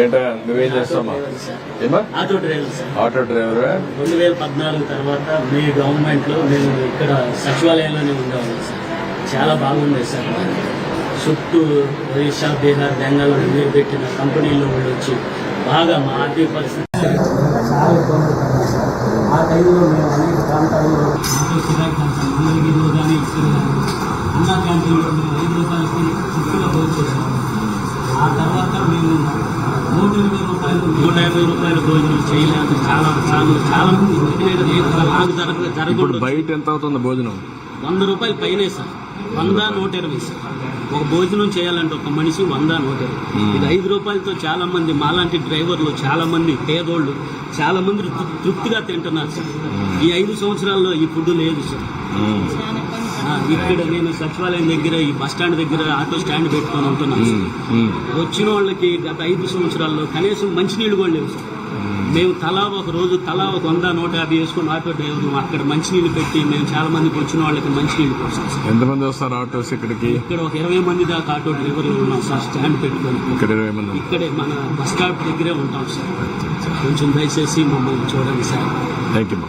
ఏంటా నువ్వేం చేస్తామా? ఏమా? Auto driver sir. ఆటో డ్రైవరా? 2014 తర్వాత మీ గవర్నమెంట్లో మేము ఇక్కడ సచివాలయంలోనే ఉండేవాళ్ళం సార్. చాలా బాగుండేది సార్. చుట్టూ ఒరిస్సా, బీహార్, బెంగాళూరు మీరు పెట్టిన కంపెనీల్లో వాళ్ళు వచ్చి బాగా మా ఆర్థిక పరిస్థితి చాలా ఇబ్బంది పడ్డాం సార్. ఆ టైంలో మేము అనేక ప్రాంతాల్లో ఆటో కిరాయిలు మంగళగిరిలో కానీ ఇక్కడ కానీ అన్నా క్యాంటీన్లో మేము 5 రూపాయలకి చుట్టూగా భోజనం. ఆ తర్వాత మేము 120 రూపాయల భోజనం చేయలేదు. చాలా మంది ఇప్పుడు బయట ఎంత అవుతుంది భోజనం? 100 రూపాయలు పైనే సార్. 100, 120 సార్. ఒక భోజనం చేయాలంటే ఒక మనిషి 100, 120. ఇది 5 రూపాయలతో చాలా మంది మాలాంటి డ్రైవర్లు, చాలా మంది పేదోళ్ళు, చాలా మంది తృప్తిగా తింటున్నారు సార్. ఈ 5 సంవత్సరాల్లో ఈ ఫుడ్ లేదు సార్. ఇక్కడ నేను సచివాలయం దగ్గర ఈ బస్ స్టాండ్ దగ్గర ఆటో స్టాండ్ పెట్టుకొని ఉంటున్నాను సార్. వచ్చిన వాళ్ళకి గత 5 సంవత్సరాల్లో కనీసం మంచినీళ్ళు కూడా లేవు సార్. మేము ఒక రోజు తలా 100, 150 వేసుకొని ఆటో డ్రైవర్లు అక్కడ మంచినీళ్ళు పెట్టి మేము చాలా మందికి వచ్చిన వాళ్ళకి మంచినీళ్ళు పోస్తాం సార్. ఎంతమంది వస్తారు ఆటోస్ ఇక్కడికి? ఇక్కడ ఒక 20 మంది దాకా ఆటో డ్రైవర్లు ఉన్నాం సార్. స్టాండ్ పెట్టుకొని ఇక్కడ 20 మంది ఇక్కడే మన బస్ స్టాప్ దగ్గరే ఉంటాం సార్. కొంచెం దయచేసి మమ్మల్ని చూడండి సార్. Thank you.